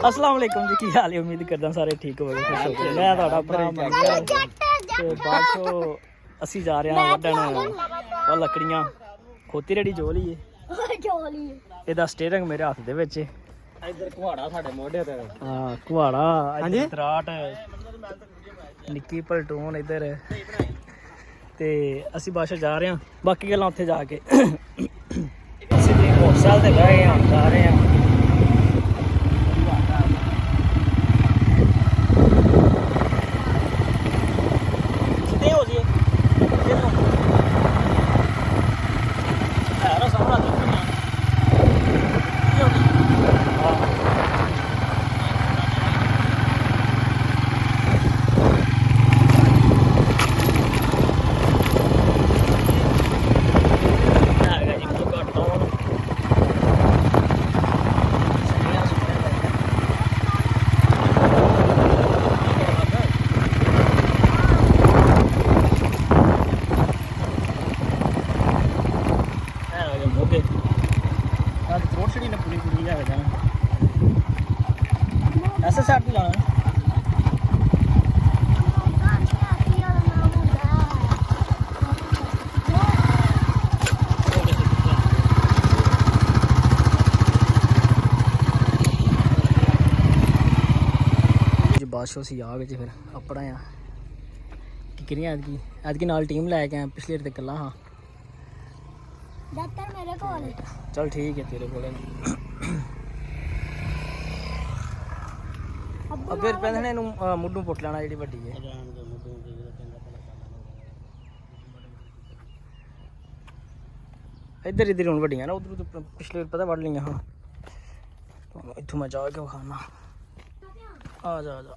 अस्सलाम वालेकुम जी, की हाल है? उम्मीद करदा सारे ठीक होवे, खुश होवे। मैं ਤੁਹਾਡਾ ਭਰਾ ਮੰਗਿਆ ਤੇ ਬਾਅਦ ਚੋਂ ਅਸੀਂ ਜਾ ਰਹੇ ਹਾਂ ਵੱਢਣ ਉਹ ਲੱਕੜੀਆਂ। ਖੋਤੀ ਰੇੜੀ ਜੋ ਲਈਏ ਇਹਦਾ ਸਟੀਅਰਿੰਗ ਮੇਰੇ ਹੱਥ ਦੇ ਵਿੱਚ। ਇੱਧਰ ਕੁਹਾੜਾ ਸਾਡੇ ਮੋਢੇ ਤੇ। ਹਾਂ ਕੁਹਾੜਾ, ਇੱਧਰ ਦਰਾਟ, ਨਿੱਕੀ ਪਲਟੂਨ ਇੱਧਰ ਤੇ ਅਸੀਂ ਬਾਸ਼ਾ ਜਾ ਰਹੇ ਹਾਂ। ਬਾਕੀ ਗੱਲਾਂ ਉੱਥੇ ਜਾ ਕੇ। ਅਸੀਂ ਵੀ ਮੋਟਰਸਾਈਕਲ ਤੇ ਬਹਿ ਗਏ ਹਾਂ, ਜਾ ਰਹੇ ਹਾਂ। ਸਿੱਧੇ ਹੋ ਜੀਏ ऐसे साइड पे जाना जी। बादशाह से आ गए फिर अपना आ किकरियां ऐतकी नाल टीम लैके आए। पिछले ते कल्ला हाँ। मेरे कोल चल ठीक है तेरे कोल। अब फिर पैंथने मुड्डू पुट लेना जी वड्डी है। इधर इधर हूँ वड्डियां ना, उधर तो पिछले पता वड़ लिया। हाँ इत्थों मैं जाके खाना। आ जा आ जा।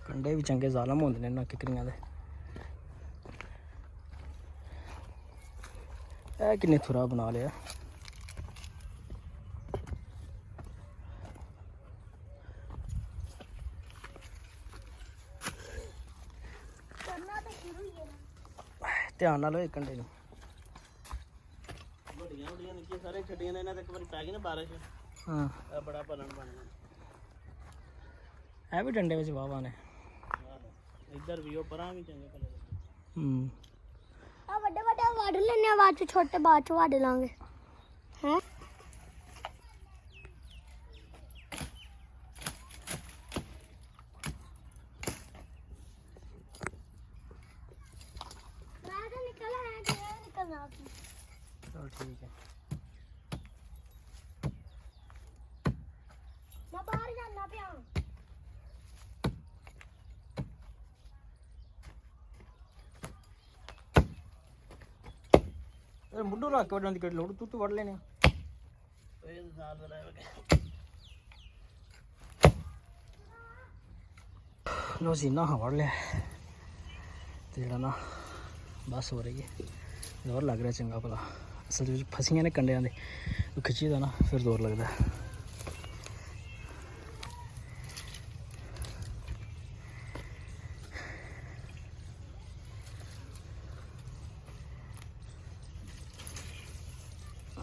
कंडे भी चंगे जालम होंदे ने ना किकरियां दे। किन्ने थुरा बना लिया। ध्यान नाल कंडे नूं वड्डियां निक्कियां सारे छड्डियां ने। इन्हां ते इक वारी पै गई ना बारिश। हाँ बड़ा भलन बन गया। है भी डंडे विच वाह ने। इधर भी ओ परां भी चंगे भले। ਵੱਡੇ ਵੱਡੇ ਵੱਢ ਲੈਣੇ ਆ, ਬਾਅਦ ਚ ਛੋਟੇ ਬਾਅਦ ਚ ਵੱਢ ਲਾਂਗੇ। ਹੈ ਮੈਂ ਤਾਂ ਨਿਕਲ ਆਇਆ ਕਿ ਨਿਕਲਣਾ ਸੀ। चल ठीक है। ਮੈਂ ਬਾਹਰ ਜਾਣਾ ਪਿਆ। मुड्डू रख के वड्डण दी कोई लोड़, तू वड़ लेने। लो जी ना वड़ लिया तो जरा ना बस हो रही है। जोर लग रहा चंगा भला। असल फसियां ने कंडियां दे खिच्ची दा ना फिर जोर लगता है।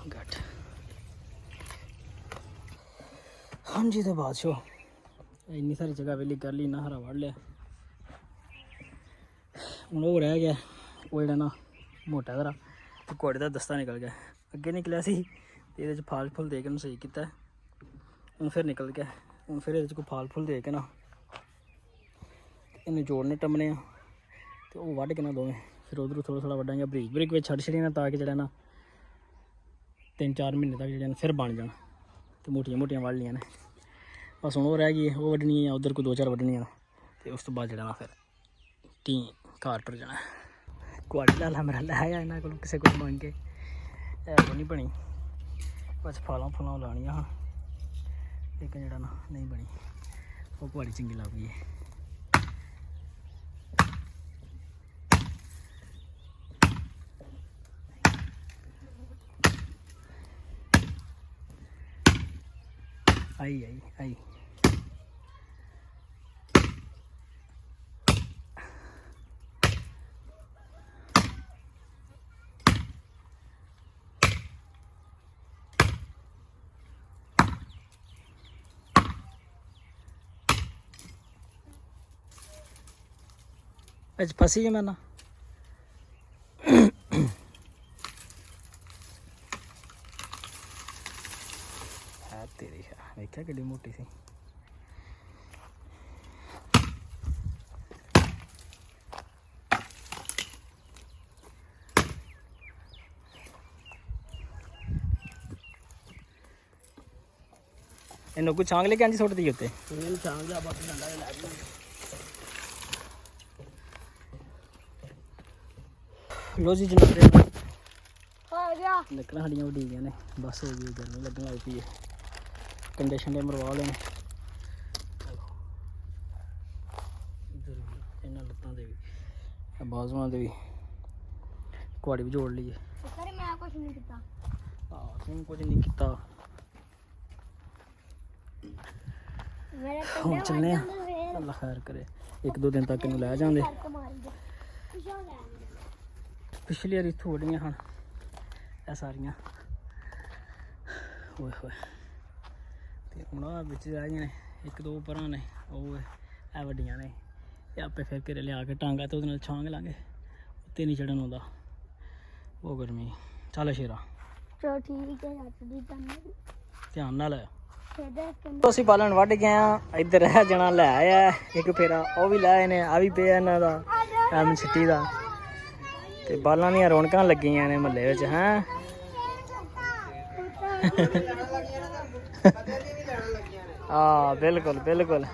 घट हाँ जी। तो बादशाह इन्नी सारी जगह वेली कर ली ना, हरा वड़ लिया। हूँ वो रह गया वो जरा ना मोटा हरा तो घोड़े का दस्ता निकल गया। अगे निकलिया सी तो ये फाल फुल दे के सही किया। हूँ फिर निकल गया। हूँ फिर ये कोई फाल फुल दे के ना इन्हें जोड़ने टमने तो वो वढ़ के ना दोवें फिर उधरों थोड़ा थोड़ा वड्डांगे बरीक बरीक में छड़ छड़ी ना, ताकि जरा ना 3-4 महीने तक जो फिर बन जान। तो मोटियां मोटियां वड़ लिया ने। बस हूँ वो रह गई वो वड्डनी है, उधर कोई 2-4 वड्डनियां तो उस तो बाद जो फिर टी घर टुर जाना। कुआड़ी लाला मेरा लाया इन्होंने को किसी को मंग के वो नहीं बनी। बस फालां फुलां लानियां हाँ, लेकिन जरा ना नहीं बनी। वो कुआड़ी चंगी लग गई है। आई आई आई ਅੱਜ ਫਸੀ ਜੇ ਮੈਂ ਨਾ ਹੈ ਤੇਰੀ ਵੇਖਿਆ ਕਿੱਡੀ ਮੋਟੀ ਸੀ। ਇਹਨੂੰ ਕੋਈ ਛਾਂਗ ਲੈ ਕੇ ਆਂਜੀ ਸੁੱਟਦੀ ਉੱਤੇ। ਇਹਨੂੰ ਛਾਂਗ ਜਾ ਬਾਕੀ ਡੰਡਾ ਲੈ ਜੀ। ਲੋ ਜੀ ਜਨਾਬ ਹੋ ਗਿਆ ਲੱਕੜਾਂ ਸਾਡੀਆਂ ਵੱਡੀ ਗਈਆਂ ਨੇ, ਬਸ ਹੋ ਗਈ ਗਰਮੀ ਲੱਗਣ ਲੱਗ ਪਈ ਹੈ। ਕੰਡੀਸ਼ਨ ਦੇ ਮਰਵਾ ਲੈਣੇ ਇਹਨਾਂ ਲੱਤਾਂ ਦੇ ਵੀ ਬਾਜ਼ੂਆਂ ਦੇ ਵੀ ਕੁਆੜੀ ਵੀ ਜੋੜ ਲਈਏ। ਸਰ ਮੈਂ ਕੁਝ ਨਹੀਂ ਕੀਤਾ। ਆਹ ਤੂੰ ਕੁਝ ਨਹੀਂ ਕੀਤਾ। ਮੇਰੇ ਹੁਣ ਚੱਲੇ ਆ, ਅੱਲਾ ਖੈਰ ਕਰੇ। ਇੱਕ ਦੋ ਦਿਨ ਤੱਕ ਇਹਨੂੰ ਲੈ ਜਾਂਦੇ। ਪਿਛਲੀ ਵਾਰੀ ਇੱਥੋਂ ਵੱਡੀਆਂ ਹਨ ਇਹ ਸਾਰੀਆਂ, ਓਏ ਹੋਏ। ਤੇ ਹੁਣ ਆ ਵਿੱਚ ਰਹਿ ਗਏ ਨੇ, ਇੱਕ ਦੋ ਪਰਾਂ ਨੇ, ਉਹ ਇਹ ਵੱਡੀਆਂ ਨੇ। ਇਹ ਆਪੇ ਫਿਰ ਘਰੇ ਲਿਆ ਕੇ ਟਾਂਗਾ ਤੇ ਉਹਦੇ ਨਾਲ ਛਾਂਗ ਲਾਂਗੇ। ਉੱਤੇ ਨਹੀਂ ਚੜਨ ਆਉਂਦਾ, ਉਹ ਗਰਮੀ। ਚੱਲ ਸ਼ੇਰਾ ਚਲੋ ਠੀਕ ਹੈ ਰੱਖ ਦੀ ਤੁਹਾਨੂੰ ਧਿਆਨ ਨਾਲ। ਫਿਰ ਅਸੀਂ ਬਾਲਣ ਵੱਢ ਗਏ ਆ। ਇੱਧਰ ਇਹ ਜਣਾ ਲੈ ਆਇਆ ਇੱਕ ਫੇਰਾ, ਉਹ ਵੀ ਲੈ ਆਏ ਨੇ। ਆ ਵੀ ਪਿਆ ਇਹਨਾਂ ਦਾ ਐਮ ਛਿੱਟੀ ਦਾ। ਤੇ ਬਾਲਾਂ ਦੀਆਂ ਰੌਣਕਾਂ ਲੱਗੀਆਂ ਨੇ ਮਹੱਲੇ ਵਿੱਚ। ਹੈਂ ਹਾਂ ਬਿਲਕੁਲ ਬਿਲਕੁਲ।